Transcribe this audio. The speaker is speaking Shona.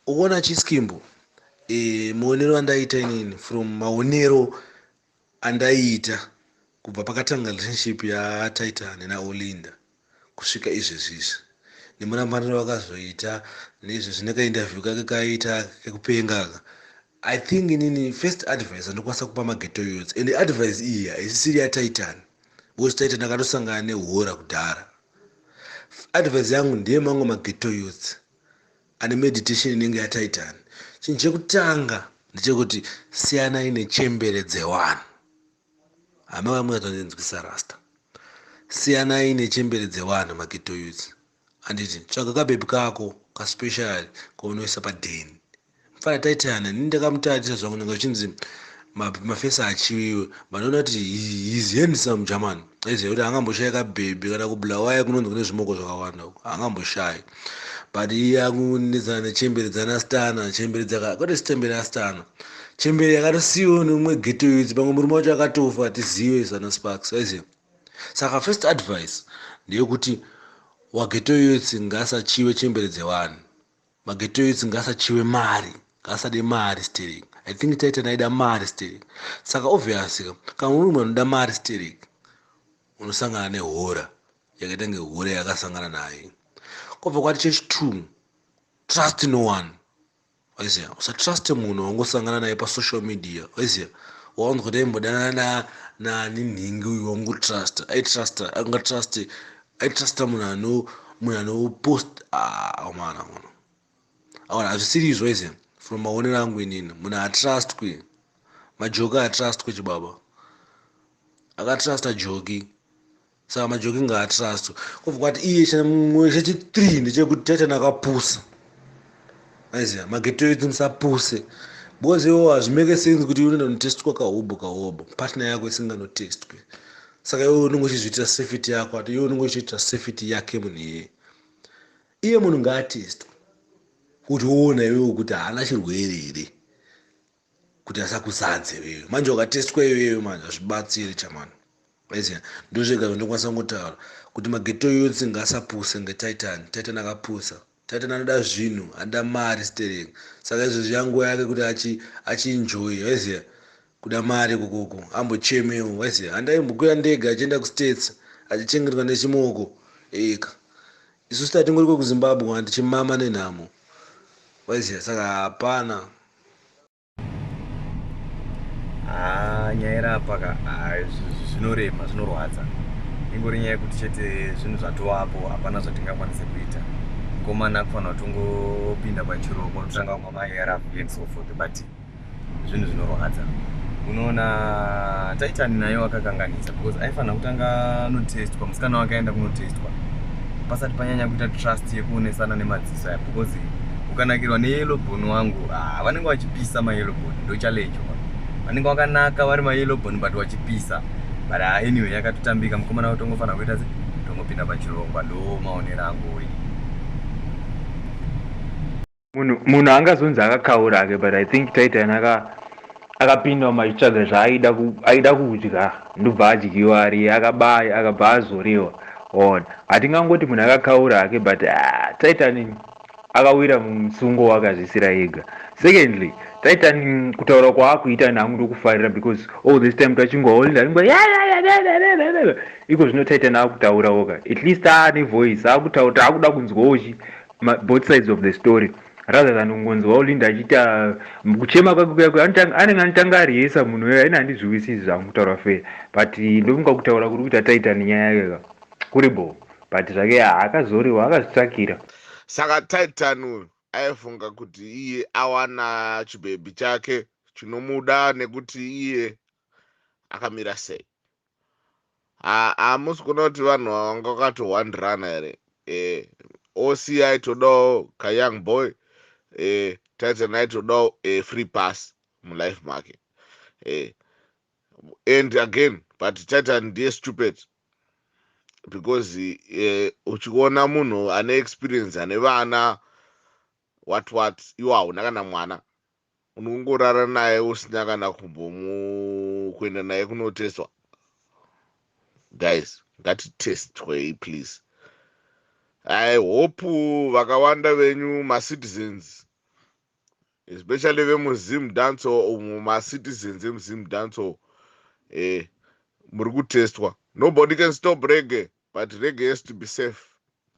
Uona chiskimbo muonero andaita inini from maonero andaita kubva pakatanga relationship yaTitan naOlinda kusvika izvezvizvi nemurambariro wakazoita neizvezvi nekainterview kake kaita kekupenga. I think inini first advice andokwanisa kupa mageto youths, and advice iyi haisisiri yaTitan because Titan akatosangana nehora kudhara. Advice yangu ndeye mangu mageto youths ane meditation inenge yaTitan. Chinhu chekutanga ndechekuti siyanai nechembere dzevanhu. Hama vamwe vatonzwisa rasta. Siyanai nechembere dzevanhu mageto youths. Handiti tsvaga kabhebi kako kaspecial kaunoisa padheni. Mfana Titan nini ndakamutarisa zvangu nanga uchinzi mafesa achiwiwe vanoona kuti he's handsome German. Aiziva kuti haangamboshayi kabhebi kana kubulawaya kunonzi kune zvimoko zvakawanda uko haangamboshayi. But iye akunetsana nechembere dzanastana, chembere kwete chembere astana, chembere yakatosiyiwa neumwe geto youth pamwe murume wacho akatofa tizive sana Sparks. Aiziva. Saka first advice ndeyekuti wageto youth ngaasachiwe chembere dzevanhu. Mageto youth ngaasachiwe mari, ngaasade mari steering. I think Titan aida mari steering. Saka obviously kana uri munhu anoda mari steering unosangana nehora yakaita kunge hora yakasangana naye. Kobva kwati chechi2, trust no one. Waiziva, usatruste munhu wangosangana naye pasocial media. Waiziva, wawanzwa kuti aimbodana nani nhingi uyu wangutrust, aitrusta munhu anopost mana aona hazvisiri izvo. Waiziva, from maonero angu inini munhu hatrustwi. Majoki hatrustwi chibaba, akatrusta joki. Saka majoki ngaatrustwe. Kobva kwati iye chechi3 ndechekuti Titan akapusa. Aiziva, mageto youth musapuse because iwo hazvimeke sense kuti unoenda kunotestwa kahobo partner yako isinganotestwi. Saka iwe unenge uchizviitira safety yako, ati iwe unenge uchiitira safety yake munhu iyeye. Iye munhu ngaatestwe kuti uona iwewe kuti haana chirwere here, kuti asakuzadze iwewe. Manje wakatestwa iwewe manje hazvibatsiri chamani. Aiziva, ndozvega zvandokwanisa kungotaura kuti mageto youth ngaasapuse ngeTitan. Titan akapusa. Titan anoda zvinhu, anoda mari steering. Saka izvezvi yanguva yake kuti achienjoy. Waiziva, kuda mari kokoko ambochemewo. Waiziva, handaimbokura ndege achienda kustates achichengetwa nechimoko eka. Isusu tatingori kwekuZimbabwe handichimama nenhamo. Waiziva, saka hapana. Nyaya irapaka zvinorema, zvinorwadza. Ingori nyaya yekuti chete zvinhu zvatovapo hapana zvatingakwanise kuita. Mukomana kufanira kuti ungopinda pachiroko totanga kumwa maARV and so forth, but zvinhu zvinorwadza. Unoona Titan nayo akakanganisa because aifanira kutanga anotestwa, musikana wake aenda kunotestwa pasati panyanya kuita trust yekuonesana nemadziso aya, because ukanakirwa neyellow bone wangu vanenge vachipisa mayellow bone, ndo challenge. Vanenge vakanaka vari mayellow bone but vachipisa, but anyway yakatotambika. Mukomana wacho tongofanira kuita tongopinda pachirongwa, ndo maonero angu. Munhu angazonzi akakaura ake, but I think Titan akapinda machitsvaga zvaaida kudya ndobva adyiwa ari akabaya akabva azorewa. Hatingangoti munhu akakaura ake, but Titan akawira mumusungo wakazvisira ega. Secondly, Titan kutaura kwaakuita nangu ndokufarira because all this time tachingoholinda iko zvino Titan akutaura oga, at least aane voice, akutaura, akuda kunzwawo both sides of the story rather than ungonzwa Olinda achiita kuchema kwake anenge anotanga ariyesa munhu uyo. Haina handizvivisizi zvamutaura fair, but ndofunga kutaura kuri kuita Titan nyaya yake kuribo, but zvake akazorewa akazvitsvakira. Saka Titan uyu aifunga kuti iye awana chibhebi chake chinomuda nekuti iye akamira sei. Hamusi kuona kuti vanhu vanga vakatowandirana here. OC aitodawo kayoung boy, Titan aitodawo free pass mulife make. And again, but Titan ndiye stupid because uchiona munhu ane experience ane vana what iwo hauna kana mwana, unongorara naye usina kana kuenda naye kunotestwa. Guys, ngatitestwei please. I hope vakawanda venyu macitizens especially vemuzim dancehall macitizens emuzim dancehall muri kutestwa. Nobody can stop reggae, but reggae has to be safe.